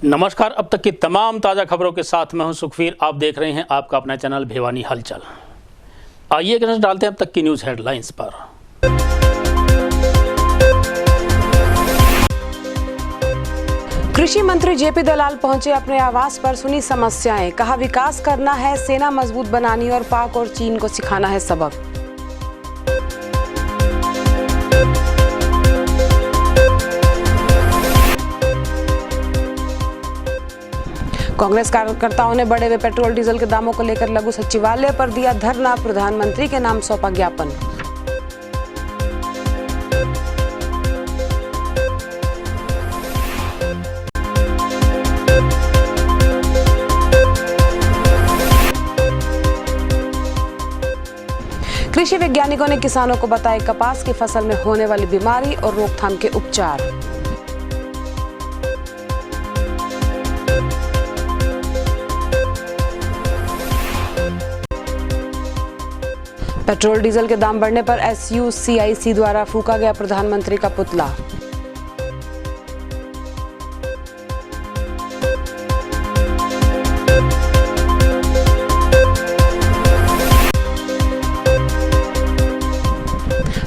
नमस्कार। अब तक की तमाम ताज़ा खबरों के साथ मैं हूं सुखवीर। आप देख रहे हैं आपका अपना चैनल भिवानी हलचल। आइए एक नजर डालते हैं अब तक की न्यूज़ हेडलाइंस पर। कृषि मंत्री जेपी दलाल पहुंचे अपने आवास पर, सुनी समस्याएं, कहा विकास करना है, सेना मजबूत बनानी और पाक और चीन को सिखाना है सबक। कांग्रेस कार्यकर्ताओं ने बढ़े हुए पेट्रोल डीजल के दामों को लेकर लघु सचिवालय पर दिया धरना, प्रधानमंत्री के नाम सौंपा ज्ञापन। कृषि वैज्ञानिकों ने किसानों को बताए कपास की फसल में होने वाली बीमारी और रोकथाम के उपचार। पेट्रोल डीजल के दाम बढ़ने पर SUCIC द्वारा फूंका गया प्रधानमंत्री का पुतला।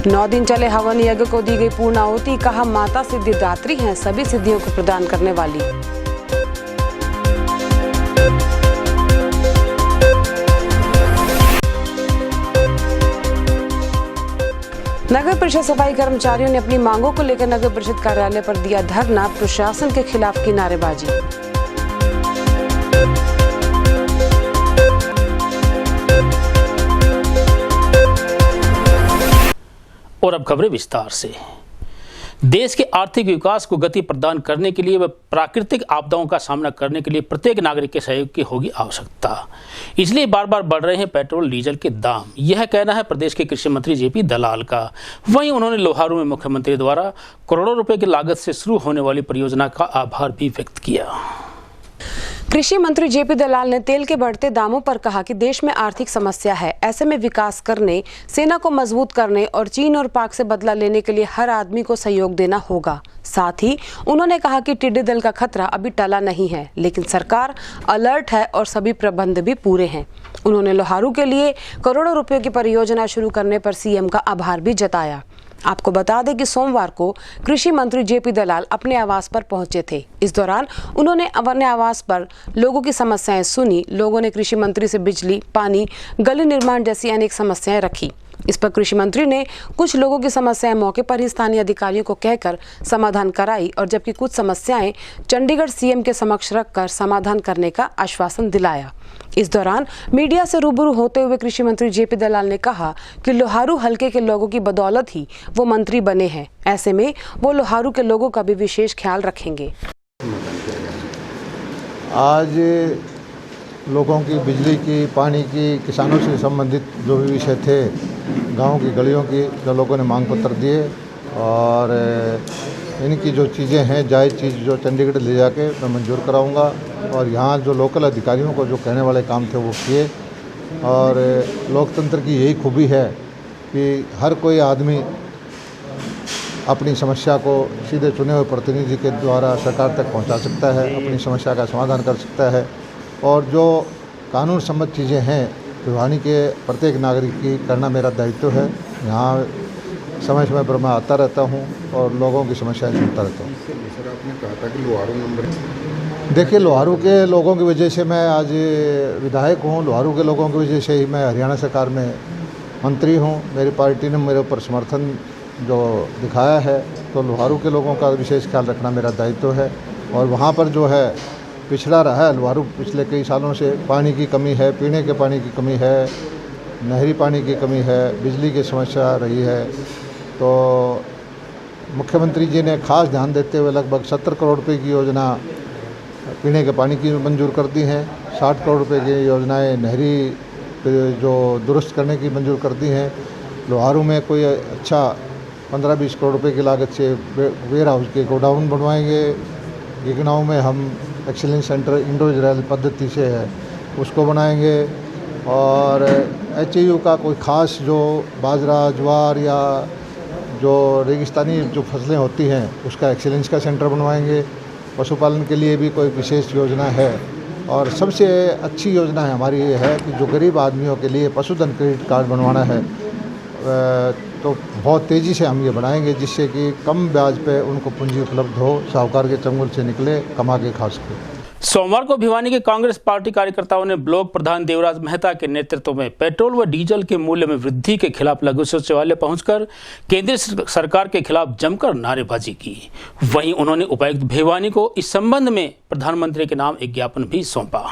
नौ दिन चले हवन यज्ञ को दी गई पूर्णाहुति, कहा माता सिद्धिदात्री हैं, सभी सिद्धियों को प्रदान करने वाली। नगर परिषद सफाई कर्मचारियों ने अपनी मांगों को लेकर नगर परिषद कार्यालय पर दिया धरना, प्रशासन के खिलाफ की नारेबाजी। और अब खबरें विस्तार से। देश के आर्थिक विकास को गति प्रदान करने के लिए व प्राकृतिक आपदाओं का सामना करने के लिए प्रत्येक नागरिक के सहयोग की होगी आवश्यकता। इसलिए बार बार बढ़ रहे हैं पेट्रोल डीजल के दाम, यह कहना है प्रदेश के कृषि मंत्री जेपी दलाल का। वहीं उन्होंने लोहारू में मुख्यमंत्री द्वारा करोड़ों रुपए की लागत से शुरू होने वाली परियोजना का आभार भी व्यक्त किया। कृषि मंत्री जेपी दलाल ने तेल के बढ़ते दामों पर कहा कि देश में आर्थिक समस्या है, ऐसे में विकास करने, सेना को मजबूत करने और चीन और पाक से बदला लेने के लिए हर आदमी को सहयोग देना होगा। साथ ही उन्होंने कहा कि टिड्डी दल का खतरा अभी टला नहीं है, लेकिन सरकार अलर्ट है और सभी प्रबंध भी पूरे हैं। उन्होंने लोहारू के लिए करोड़ों रुपयों की परियोजना शुरू करने पर सीएम का आभार भी जताया। आपको बता दें कि सोमवार को कृषि मंत्री जेपी दलाल अपने आवास पर पहुंचे थे। इस दौरान उन्होंने अपने आवास पर लोगों की समस्याएं सुनी। लोगों ने कृषि मंत्री से बिजली, पानी, गली निर्माण जैसी अनेक समस्याएं रखी। इस पर कृषि मंत्री ने कुछ लोगों की समस्याएं मौके पर ही स्थानीय अधिकारियों को कहकर समाधान कराई और जबकि कुछ समस्याएं चंडीगढ़ सीएम के समक्ष रखकर समाधान करने का आश्वासन दिलाया। इस दौरान मीडिया से रूबरू होते हुए कृषि मंत्री जेपी दलाल ने कहा कि लोहारू हलके के लोगों की बदौलत ही वो मंत्री बने हैं, ऐसे में वो लोहारू के लोगों का भी विशेष ख्याल रखेंगे। आज लोगों की बिजली की, पानी की, किसानों से संबंधित जो भी विषय थे, गांव की गलियों की, जो लोगों ने मांग पत्र दिए और इनकी जो चीज़ें हैं, जायज़ चीज़ जो चंडीगढ़ ले जाके मैं मंजूर कराऊंगा और यहाँ जो लोकल अधिकारियों को जो कहने वाले काम थे वो किए। और लोकतंत्र की यही खूबी है कि हर कोई आदमी अपनी समस्या को सीधे चुने हुए प्रतिनिधि के द्वारा सरकार तक पहुँचा सकता है, अपनी समस्या का समाधान कर सकता है। और जो कानून सम्मत चीज़ें हैं भिवानी के प्रत्येक नागरिक की करना मेरा दायित्व है। यहाँ समय समय पर मैं आता रहता हूँ और लोगों की समस्याएं सुनता रहता हूँ। सर, आपने कहा था कि लोहारू नंबर, देखिए लोहारू के लोगों की वजह से मैं आज विधायक हूँ, लोहारू के लोगों की वजह से ही मैं हरियाणा सरकार में मंत्री हूँ। मेरी पार्टी ने मेरे ऊपर समर्थन जो दिखाया है, तो लोहारू के लोगों का विशेष ख्याल रखना मेरा दायित्व है। और वहाँ पर जो है पिछड़ा रहा है लोहारू पिछले कई सालों से, पानी की कमी है, पीने के पानी की कमी है, नहरी पानी की कमी है, बिजली की समस्या रही है। तो मुख्यमंत्री जी ने खास ध्यान देते हुए लगभग 70 करोड़ रुपए की योजना पीने के पानी की मंजूर कर दी हैं। 60 करोड़ रुपए की योजनाएं नहरी जो दुरुस्त करने की मंजूर कर दी हैं। लोहारू में कोई अच्छा 15-20 करोड़ रुपए की लागत से वेयर हाउस के गोडाउन बनवाएंगे। गिगनाऊ में हम एक्सीलेंस सेंटर इंडो इजराइल पद्धति से है उसको बनाएंगे। और HAU का कोई ख़ास जो बाजरा, ज्वार या जो रेगिस्तानी जो फसलें होती हैं उसका एक्सीलेंस का सेंटर बनवाएंगे। पशुपालन के लिए भी कोई विशेष योजना है। और सबसे अच्छी योजना है हमारी ये है कि जो गरीब आदमियों के लिए पशुधन क्रेडिट कार्ड बनवाना है तो बहुत तेज़ी से हम ये बढ़ाएंगे, जिससे कि कम ब्याज पे उनको पूंजी उपलब्ध हो, साहूकार के चंगुल से निकले, कमा के खा सके। सोमवार को भिवानी के कांग्रेस पार्टी कार्यकर्ताओं ने ब्लॉक प्रधान देवराज मेहता के नेतृत्व में पेट्रोल व डीजल के मूल्य में वृद्धि के खिलाफ लघु सचिवालय पहुंचकर केंद्र सरकार के खिलाफ जमकर नारेबाजी की। वहीं उन्होंने उपायुक्त भिवानी को इस संबंध में प्रधानमंत्री के नाम एक ज्ञापन भी सौंपा।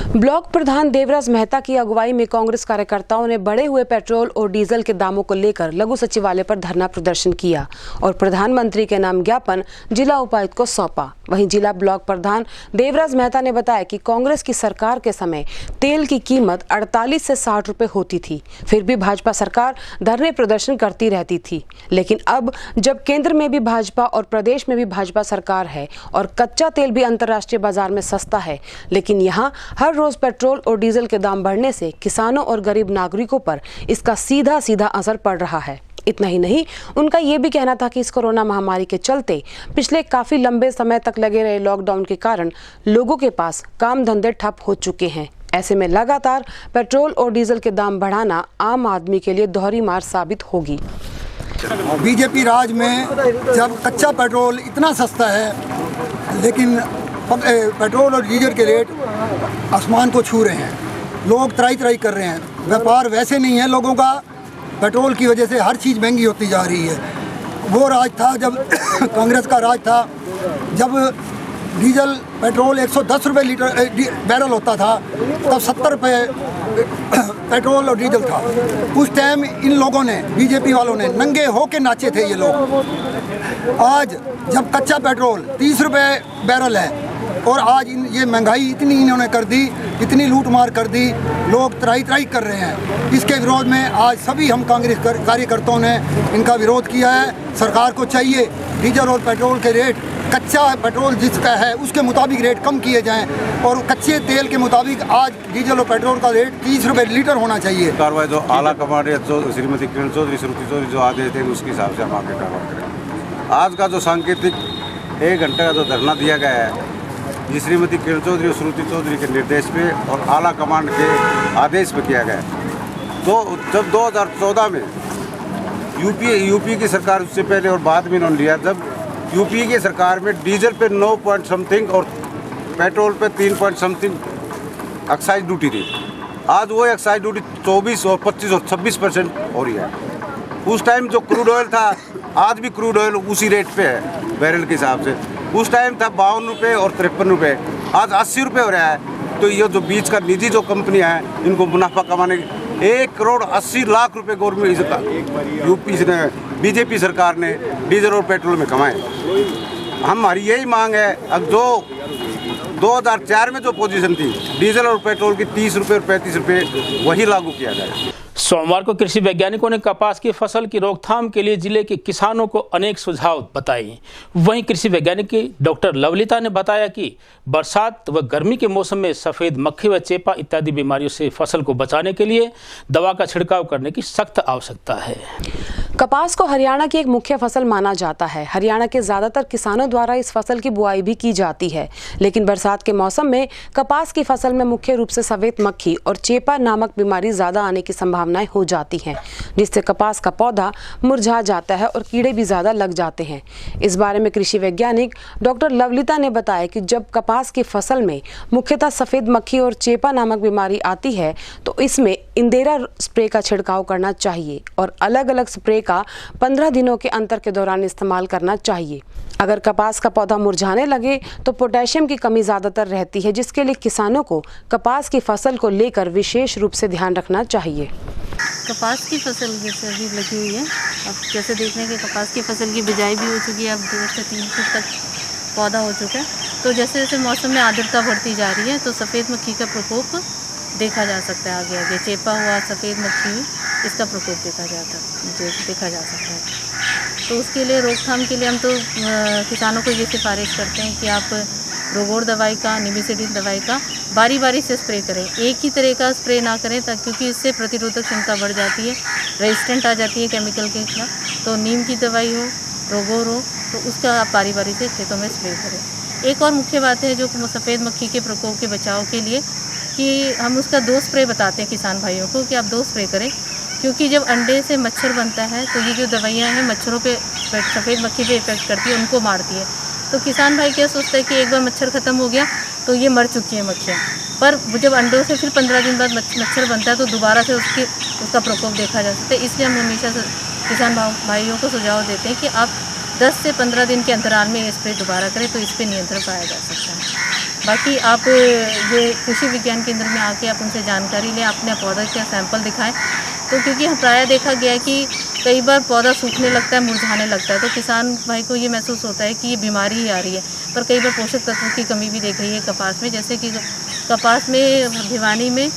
ब्लॉक प्रधान देवराज मेहता की अगुवाई में कांग्रेस कार्यकर्ताओं ने बढ़े हुए पेट्रोल और डीजल के दामों को लेकर लघु सचिवालय पर धरना प्रदर्शन किया और प्रधानमंत्री के नाम ज्ञापन जिला उपायुक्त को सौंपा। वहीं जिला ब्लॉक प्रधान देवराज मेहता ने बताया कि कांग्रेस की सरकार के समय तेल की कीमत 48 से 60 रुपए होती थी, फिर भी भाजपा सरकार धरने प्रदर्शन करती रहती थी। लेकिन अब जब केंद्र में भी भाजपा और प्रदेश में भी भाजपा सरकार है और कच्चा तेल भी अंतर्राष्ट्रीय बाजार में सस्ता है, लेकिन यहाँ हर रोज पेट्रोल और डीजल के दाम बढ़ने से किसानों और गरीब नागरिकों पर इसका सीधा सीधा असर पड़ रहा है। इतना ही नहीं, उनका ये भी कहना था कि इस कोरोना महामारी के चलते पिछले काफी लंबे समय तक लगे रहे लॉकडाउन के कारण लोगों के पास काम धंधे ठप हो चुके हैं। ऐसे में लगातार पेट्रोल और डीजल के दाम बढ़ाना आम आदमी के लिए दोहरी मार साबित होगी। बीजेपी राज में जब कच्चा पेट्रोल इतना सस्ता है, लेकिन पेट्रोल और डीजल के रेट आसमान को छू रहे हैं, लोग त्राही त्राही कर रहे हैं। व्यापार वैसे नहीं है लोगों का, पेट्रोल की वजह से हर चीज़ महंगी होती जा रही है। वो राज था जब कांग्रेस का राज था, जब डीजल पेट्रोल 110 रुपये लीटर बैरल होता था, तब 70 रुपये पेट्रोल और डीजल था। उस टाइम इन लोगों ने, बीजेपी वालों ने नंगे होके नाचे थे ये लोग। आज जब कच्चा पेट्रोल 30 रुपये बैरल है और आज ये महंगाई इतनी इन्होंने कर दी, इतनी लूट मार कर दी, लोग त्राही त्राही कर रहे हैं। इसके विरोध में आज सभी हम कांग्रेस कार्यकर्ताओं ने इनका विरोध किया है। सरकार को चाहिए डीजल और पेट्रोल के रेट, कच्चा पेट्रोल जिसका है उसके मुताबिक रेट कम किए जाएं और कच्चे तेल के मुताबिक आज डीजल और पेट्रोल का रेट 30 रुपये लीटर होना चाहिए। कार्रवाई जो आला कमांड श्रीमती किरण चौधरी, श्रुति चौधरी जो आदेश थे उसके हिसाब से हम आगे कार्रवाई करेंगे। आज का जो सांकेतिक 1 घंटे का जो धरना दिया गया है, ये श्रीमती किरण चौधरी और श्रुति चौधरी के निर्देश पे और आला कमांड के आदेश पे किया गया है। तो जब 2014 में यूपी की सरकार, उससे पहले और बाद में इन्होंने लिया, जब यूपी की सरकार में डीजल पे 9 पॉइंट समथिंग और पेट्रोल पे 3 पॉइंट समथिंग एक्साइज ड्यूटी थी। आज वो एक्साइज ड्यूटी 24 और 25 और 26% हो रही है। उस टाइम जो क्रूड ऑयल था, आज भी क्रूड ऑयल उसी रेट पे है बैरल के हिसाब से। उस टाइम था 52 रुपये और 53 रुपये, आज 80 रुपये हो रहा है। तो ये जो बीच का निजी जो कंपनियां हैं, इनको मुनाफा कमाने 1 करोड़ 80 लाख रुपए गवर्नमेंट यूपी ने, बीजेपी सरकार ने डीजल और पेट्रोल में कमाए। हमारी यही मांग है, अब जो 2004 में जो पोजीशन थी डीजल और पेट्रोल की 30 रुपये और 35 रुपये, वही लागू किया जाए। सोमवार को कृषि वैज्ञानिकों ने कपास की फसल की रोकथाम के लिए जिले के किसानों को अनेक सुझाव बताए। वहीं कृषि वैज्ञानिक डॉक्टर लवलिता ने बताया कि बरसात व गर्मी के मौसम में सफ़ेद मक्खी व चेपा इत्यादि बीमारियों से फसल को बचाने के लिए दवा का छिड़काव करने की सख्त आवश्यकता है। कपास को हरियाणा की एक मुख्य फसल माना जाता है। हरियाणा के ज्यादातर किसानों द्वारा इस फसल की बुआई भी की जाती है, लेकिन बरसात के मौसम में कपास की फसल में मुख्य रूप से सफेद मक्खी और चेपा नामक बीमारी ज्यादा आने की संभावनाएं हो जाती हैं, जिससे कपास का पौधा मुरझा जाता है और कीड़े भी ज्यादा लग जाते हैं। इस बारे में कृषि वैज्ञानिक डॉक्टर लवलिता ने बताया कि जब कपास की फसल में मुख्यतः सफेद मक्खी और चेपा नामक बीमारी आती है तो इसमें इंदेरा स्प्रे का छिड़काव करना चाहिए और अलग अलग स्प्रे का 15 दिनों के अंतर के दौरान इस्तेमाल करना चाहिए। अगर कपास का पौधा मुरझाने लगे तो पोटेशियम की कमी ज़्यादातर रहती है, जिसके लिए किसानों को कपास की फसल को लेकर विशेष रूप से ध्यान रखना चाहिए। कपास की फसल जैसे अभी लगी हुई है, अब जैसे देखने के कपास की फसल की बिजाई भी हो चुकी है, अब 2 से 3 फीट तक पौधा हो चुका है। तो जैसे जैसे मौसम में आर्द्रता बढ़ती जा रही है तो सफ़ेद मक्खी का प्रकोप देखा जा सकता है। आगे आगे चेपा हुआ, सफ़ेद मक्खी हुई, इसका प्रकोप देखा जा सकता है। तो उसके लिए रोकथाम के लिए हम तो किसानों को ये सिफारिश करते हैं कि आप रोगोर दवाई का, निमिसिडिन दवाई का बारी बारी से स्प्रे करें, एक ही तरह का स्प्रे ना करें, क्योंकि इससे प्रतिरोधक क्षमता बढ़ जाती है, रेजिस्टेंट आ जाती है केमिकल के खिलाफ। तो नीम की दवाई हो, रोगोर हो, तो उसका आप बारी बारी से खेतों में स्प्रे करें। एक और मुख्य बात है जो सफ़ेद मक्खी के प्रकोप के बचाव के लिए कि हम उसका 2 स्प्रे बताते हैं किसान भाइयों को कि आप 2 स्प्रे करें, क्योंकि जब अंडे से मच्छर बनता है तो ये जो दवाइयाँ हैं मच्छरों पे सफ़ेद मक्खी पे इफ़ेक्ट करती है, उनको मारती है। तो किसान भाई क्या सोचता है कि एक बार मच्छर ख़त्म हो गया तो ये मर चुकी है मक्खियाँ, पर जब अंडों से फिर 15 दिन बाद मच्छर बनता है तो दोबारा से उसका प्रकोप देखा जा सकता है। इसलिए हम हमेशा किसान भाइयों को सुझाव देते हैं कि आप 10 से 15 दिन के अंतराल में ये स्प्रे दोबारा करें तो इस पर नियंत्रण पाया जा सकता है। बाकी आप ये कृषि विज्ञान केंद्र में आके आप उनसे जानकारी लें, अपने पौधे का सैंपल दिखाएं। तो क्योंकि प्रायः देखा गया है कि कई बार पौधा सूखने लगता है, मुरझाने लगता है, तो किसान भाई को ये महसूस होता है कि ये बीमारी ही आ रही है। पर कई बार पोषक तत्वों की कमी भी देख रही है कपास में, जैसे कि कपास में भिवानी में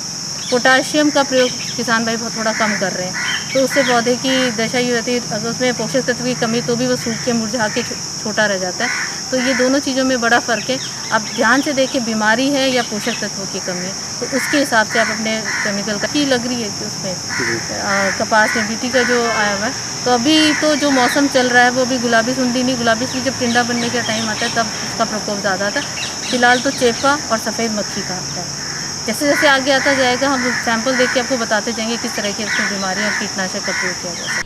पोटाशियम का प्रयोग किसान भाई बहुत थोड़ा कम कर रहे हैं, तो उससे पौधे की दशा ये रहती है अगर उसमें पोषक तत्व की कमी तो भी वो सूख के मुरझा के छोटा रह जाता है। तो ये दोनों चीज़ों में बड़ा फ़र्क है। आप ध्यान से देखें बीमारी है या पोषक तत्वों की कमी है, तो उसके हिसाब से आप अपने केमिकल की लग रही है कि उसमें कपास में बीटी का जो आया हुआ है। तो अभी तो जो मौसम चल रहा है वो अभी गुलाबी सुंडी नहीं, गुलाबी सुंडी जब टिंडा बनने का टाइम आता है तब उसका प्रकोप ज़्यादा आता है। फिलहाल तो चेपा और सफ़ेद मक्खी का आता है। जैसे जैसे आगे आता जाएगा हम सैंपल देख के आपको बताते जाएंगे किस तरह की बीमारियाँ और कीटनाशक का प्रयोग किया जाए।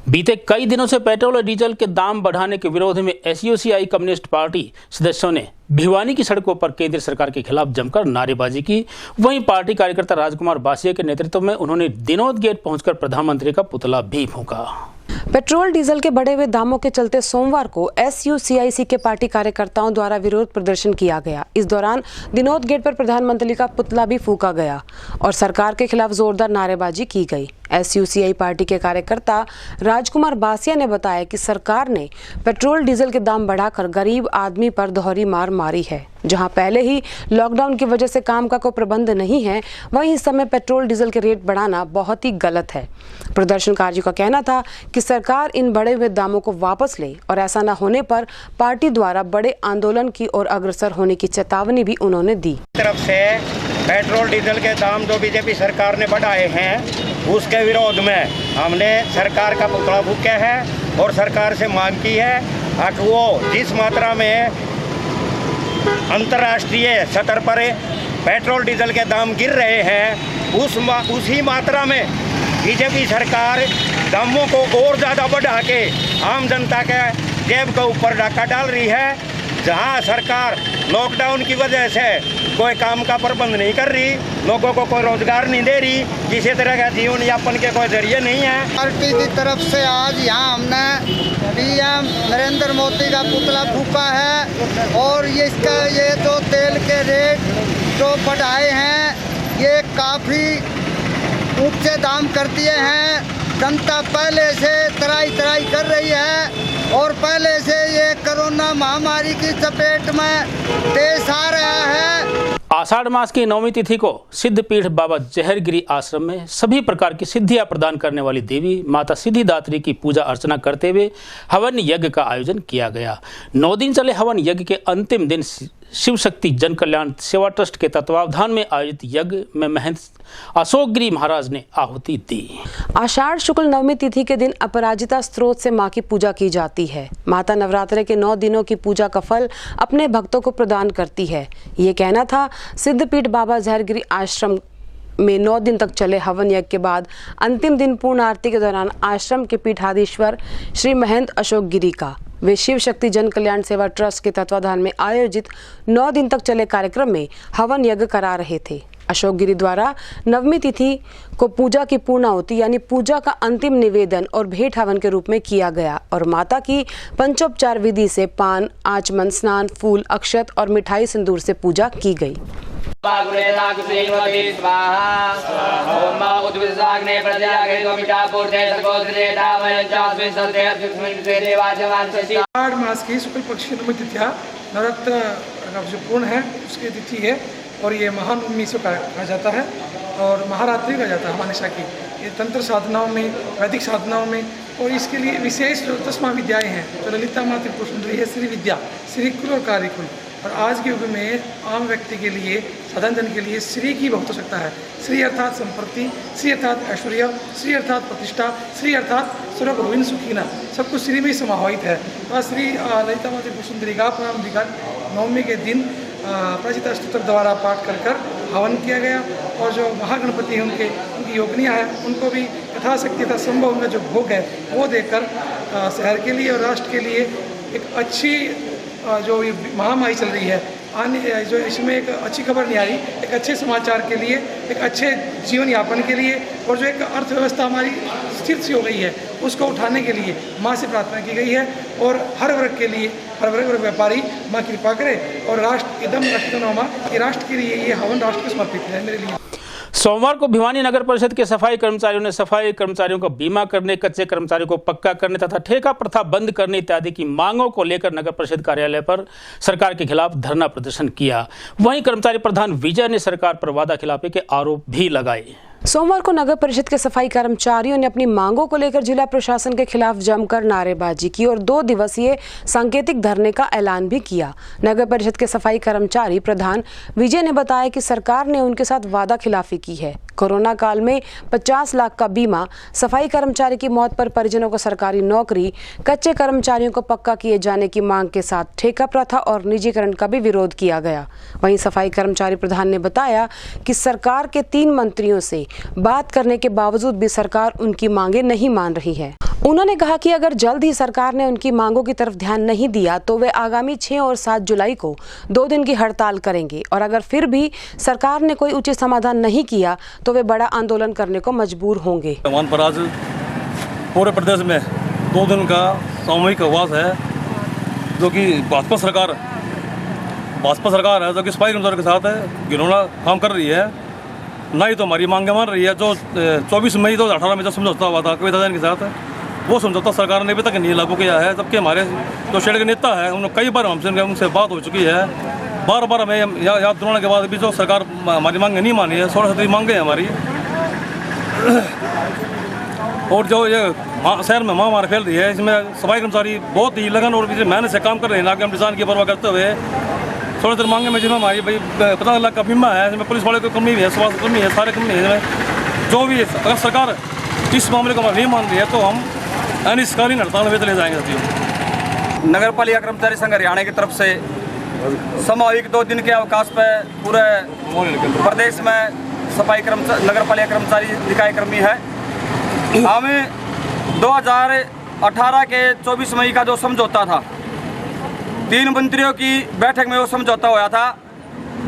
बीते कई दिनों से पेट्रोल और डीजल के दाम बढ़ाने के विरोध में एसयूसीआई कम्युनिस्ट पार्टी सदस्यों ने भिवानी की सड़कों पर केंद्र सरकार के खिलाफ जमकर नारेबाजी की। वहीं पार्टी कार्यकर्ता राजकुमार बासिया के नेतृत्व में उन्होंने दिनोद गेट पहुंचकर प्रधानमंत्री का पुतला भी फूंका। पेट्रोल डीजल के बढ़े हुए दामों के चलते सोमवार को एसयूसीआईसी के पार्टी कार्यकर्ताओं द्वारा विरोध प्रदर्शन किया गया। इस दौरान दिनोद गेट पर प्रधानमंत्री का पुतला भी फूंका गया और सरकार के खिलाफ जोरदार नारेबाजी की गई। एसयूसीआई पार्टी के कार्यकर्ता राजकुमार बासिया ने बताया कि सरकार ने पेट्रोल डीजल के दाम बढ़ाकर गरीब आदमी पर दोहरी मार मारी है। जहां पहले ही लॉकडाउन की वजह से काम का कोई प्रबंध नहीं है, वहीं इस समय पेट्रोल डीजल के रेट बढ़ाना बहुत ही गलत है। प्रदर्शनकारियों का कहना था कि सरकार इन बढ़े हुए दामों को वापस ले और ऐसा न होने पर पार्टी द्वारा बड़े आंदोलन की ओर अग्रसर होने की चेतावनी भी उन्होंने दी। तरफ से पेट्रोल डीजल के दाम जो बीजेपी सरकार ने बढ़ाए हैं उसके विरोध में हमने सरकार का पुतला फूंका है और सरकार से मांग की है कि वो जिस मात्रा में अंतर्राष्ट्रीय स्तर पर पेट्रोल डीजल के दाम गिर रहे हैं उसी मात्रा में बीजेपी सरकार दामों को और ज़्यादा बढ़ा के आम जनता के जेब के ऊपर डाका डाल रही है। जहां सरकार लॉकडाउन की वजह से कोई काम का प्रबंध नहीं कर रही, लोगों को कोई रोजगार नहीं दे रही, किसी तरह का जीवन यापन के कोई जरिए नहीं है। पार्टी की तरफ से आज यहाँ हमने पीएम नरेंद्र मोदी का पुतला फूंका है और ये जो तेल के रेट जो बढ़ाए हैं ये काफ़ी ऊंचे दाम कर दिए हैं। जनता पहले से तराई कर रही है और पहले से ये कोरोना महामारी की चपेट में देश आ रहा है। आषाढ़ मास की 9वीं तिथि को सिद्धपीठ बाबा जहरगिरी आश्रम में सभी प्रकार की सिद्धियां प्रदान करने वाली देवी माता सिद्धिदात्री की पूजा अर्चना करते हुए हवन यज्ञ का आयोजन किया गया। 9 दिन चले हवन यज्ञ के अंतिम दिन शिव शक्ति जन कल्याण सेवा ट्रस्ट के तत्वावधान में आयोजित यज्ञ में महंत अशोक गिरी महाराज ने आहुति दी। आषाढ़ शुक्ल 9वीं तिथि के दिन अपराजिता स्त्रोत से मां की पूजा की जाती है। माता नवरात्रे के 9 दिनों की पूजा का फल अपने भक्तों को प्रदान करती है। ये कहना था सिद्धपीठ बाबा जहरगिरी आश्रम में 9 दिन तक चले हवन यज्ञ के बाद अंतिम दिन पूर्ण आरती के दौरान आश्रम के पीठाधीश्वर श्री महंत अशोक गिरी का। वे शिव शक्ति जन कल्याण सेवा ट्रस्ट के तत्वाधान में आयोजित 9 दिन तक चले कार्यक्रम में हवन यज्ञ करा रहे थे। अशोक गिरी द्वारा 9वीं तिथि को पूजा की पूर्णाहुति यानी पूजा का अंतिम निवेदन और भेंट हवन के रूप में किया गया और माता की पंचोपचार विधि से पान, आचमन, स्नान, फूल, अक्षत और मिठाई सिंदूर से पूजा की गई। आषाढ़ मास की शुक्ल पक्ष की 9वीं तिथिया नवरात्र का जो पूर्ण है उसकी तिथि है और ये महानवमी से कहा जाता है और महारात्रि कहा जाता है हमानिशा की। ये तंत्र साधनाओं में, वैदिक साधनाओं में और इसके लिए विशेष जो 10 महाविद्याएँ हैं जो ललिता माँ त्रिपुर सुंदरी है, श्री विद्या, श्री कुल और कार्यकुल। और आज के युग में आम व्यक्ति के लिए, साधारण जन के लिए श्री की बहुत आवश्यकता है। श्री अर्थात संपत्ति, श्री अर्थात ऐश्वर्य, श्री अर्थात प्रतिष्ठा, श्री अर्थात सर्व गोविंद सुखीना, सब कुछ श्री में समाहित है। तो श्री ललिता माँ त्रिपुर सुंदरी का प्रारंभिक नवमी के दिन अपराजिता स्तोत्र द्वारा पाठ कर हवन किया गया और जो महागणपति हैं उनकी योगनियाँ हैं उनको भी यथाशक्ति यथासंभव उनका जो भोग है वो देकर शहर के लिए और राष्ट्र के लिए एक अच्छी जो ये महामारी चल रही है आने जो इसमें एक अच्छी खबर नहीं आ रही, एक अच्छे समाचार के लिए, एक अच्छे जीवन यापन के लिए और जो एक अर्थव्यवस्था हमारी स्थिर सी हो गई है उसको उठाने के लिए माँ से प्रार्थना की गई है और हर वर्ग के लिए, हर वर्ग और व्यापारी माँ कृपा करे और राष्ट्र एकदम राष्ट्रनामा ये राष्ट्र के लिए ये हवन राष्ट्र को समर्पित है मेरे लिए। सोमवार को भिवानी नगर परिषद के सफाई कर्मचारियों ने सफाई कर्मचारियों को बीमा करने, कच्चे कर्मचारियों को पक्का करने तथा ठेका प्रथा बंद करने इत्यादि की मांगों को लेकर नगर परिषद कार्यालय पर सरकार के खिलाफ धरना प्रदर्शन किया। वहीं कर्मचारी प्रधान विजय ने सरकार पर वादाखिलाफी के आरोप भी लगाए। सोमवार को नगर परिषद के सफाई कर्मचारियों ने अपनी मांगों को लेकर जिला प्रशासन के खिलाफ जमकर नारेबाजी की और 2 दिवसीय सांकेतिक धरने का ऐलान भी किया। नगर परिषद के सफाई कर्मचारी प्रधान विजय ने बताया कि सरकार ने उनके साथ वादा खिलाफी की है। कोरोना काल में 50 लाख का बीमा, सफाई कर्मचारी की मौत पर परिजनों को सरकारी नौकरी, कच्चे कर्मचारियों को पक्का किए जाने की मांग के साथ ठेका प्रथा और निजीकरण का भी विरोध किया गया। वहीं सफाई कर्मचारी प्रधान ने बताया कि सरकार के 3 मंत्रियों से बात करने के बावजूद भी सरकार उनकी मांगे नहीं मान रही है। उन्होंने कहा कि अगर जल्द ही सरकार ने उनकी मांगों की तरफ ध्यान नहीं दिया तो वे आगामी 6 और 7 जुलाई को 2 दिन की हड़ताल करेंगे और अगर फिर भी सरकार ने कोई उचित समाधान नहीं किया तो वे बड़ा आंदोलन करने को मजबूर होंगे। पर आज पूरे प्रदेश में 2 दिन का सामूहिक उपवास है जो कि भाजपा सरकार है जो कि सफाई कर्मचारियों के साथ घिनौना काम कर रही है। ना ही तो हमारी मांगे मान रही है। जो 24 मई 2018 में जो समझौता हुआ था कविता जैन के साथ, वो समझौता सरकार ने अभी तक नहीं लागू किया है। जबकि हमारे जो शेड के नेता है उन्होंने कई बार हमसे उनसे बात हो चुकी है। बार हमें याद दिलाने के बाद भी जो सरकार हमारी मांगे नहीं मानी है। 16 मांगे हैं हमारी। और जो ये शहर में महामारी फैल रही है इसमें सफाई कर्मचारी बहुत ही लगन और मेहनत से काम कर रहे हैं, ना कि हम किसान की परवाह करते हुए। 16 मांगे में जिसमें हमारी भाई 50 लाख का बीमा है, इसमें पुलिस वाले की कमी भी है, स्वास्थ्य कमी है, सारे कमी है। जो भी अगर सरकार इस मामले को नहीं मान रही है तो हम अनिश्चितकालीन हड़ताल में चले जाएंगे। साथियों, नगर पालिका कर्मचारी संघ हरियाणा की तरफ से सामूहिक 2 दिन के अवकाश पर पूरे प्रदेश में सफाई नगर पालिका कर्मचारी निकाय कर्मी है। हमें 2018 के 24 मई का जो समझौता था, 3 मंत्रियों की बैठक में वो समझौता हुआ था।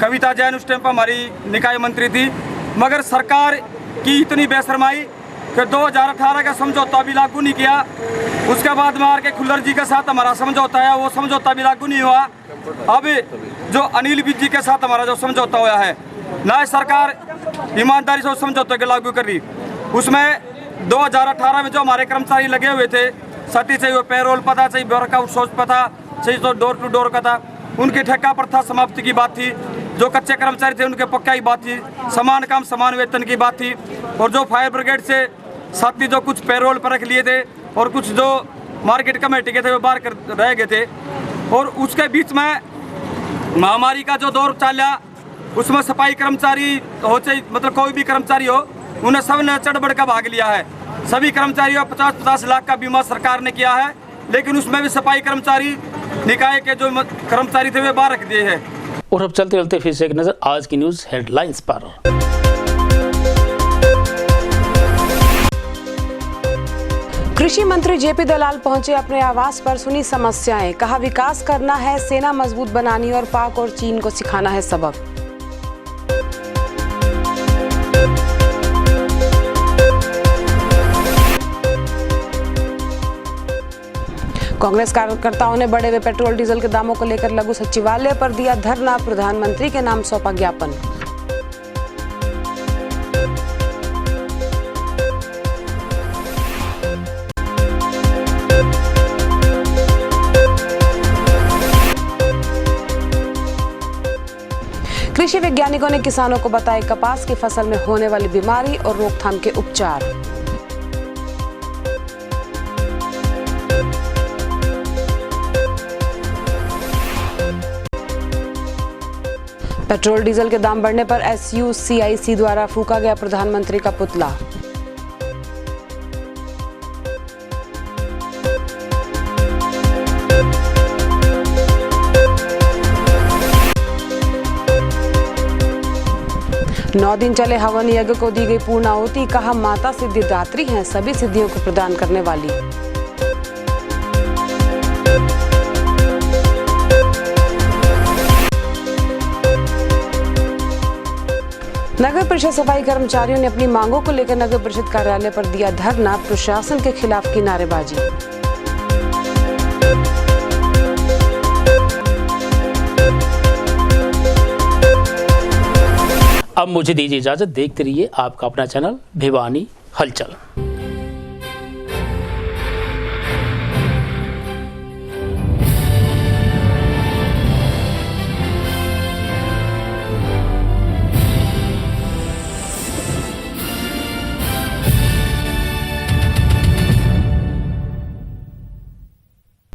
कविता जैन उस टाइम पर हमारी निकाय मंत्री थी, मगर सरकार की इतनी बेशर्माई कि 2018 का समझौता भी लागू नहीं किया। उसके बाद में आर के खुल्लर जी के साथ हमारा समझौता है, वो समझौता भी लागू नहीं हुआ। अब जो अनिल विज जी के साथ हमारा जो समझौता हुआ है, ना सरकार ईमानदारी से उस समझौते को लागू कर रही। उसमें 2018 में जो हमारे कर्मचारी लगे हुए थे, सती चाहिए वो पेरोल पता, चाहिए वर्कआउट सोच पता, चाहिए तो डोर टू डोर का था, उनकी ठेका प्रथा समाप्ति की बात थी। जो कच्चे कर्मचारी थे उनके पक्का की बात थी, समान काम समान वेतन की बात थी। और जो फायर ब्रिगेड से साथी जो कुछ पेरोल पर रख लिए थे और कुछ जो मार्केट कमेटी के थे वो बाहर रह गए थे। और उसके बीच में महामारी का जो दौर चला, उसमें सफाई कर्मचारी हो चाहे मतलब कोई भी कर्मचारी हो, उन्हें सब ने चढ़ बढ़ का भाग लिया है। सभी कर्मचारियों 50-50 लाख का बीमा सरकार ने किया है, लेकिन उसमें भी सफाई कर्मचारी निकाय के जो कर्मचारी थे वे बाहर रख दिए हैं। और अब चलते चलते फिर से एक नजर आज की न्यूज हेडलाइंस पर। कृषि मंत्री जेपी दलाल पहुंचे अपने आवास पर, सुनी समस्याएं, कहा विकास करना है, सेना मजबूत बनानी और पाक और चीन को सिखाना है सबक। कांग्रेस कार्यकर्ताओं ने बढ़े हुए पेट्रोल डीजल के दामों को लेकर लघु सचिवालय पर दिया धरना, प्रधानमंत्री के नाम सौंपा ज्ञापन। कृषि वैज्ञानिकों ने किसानों को बताए कपास की फसल में होने वाली बीमारी और रोकथाम के उपचार। पेट्रोल डीजल के दाम बढ़ने पर SUCIC द्वारा फूका गया प्रधानमंत्री का पुतला। 9 दिन चले हवन यज्ञ को दी गई पूर्ण आहुति, कहा माता सिद्धिदात्री हैं सभी सिद्धियों को प्रदान करने वाली। नगर परिषद सफाई कर्मचारियों ने अपनी मांगों को लेकर नगर परिषद कार्यालय पर दिया धरना, प्रशासन के खिलाफ की नारेबाजी। अब मुझे दीजिए इजाजत, देखते रहिए आपका अपना चैनल भिवानी हलचल।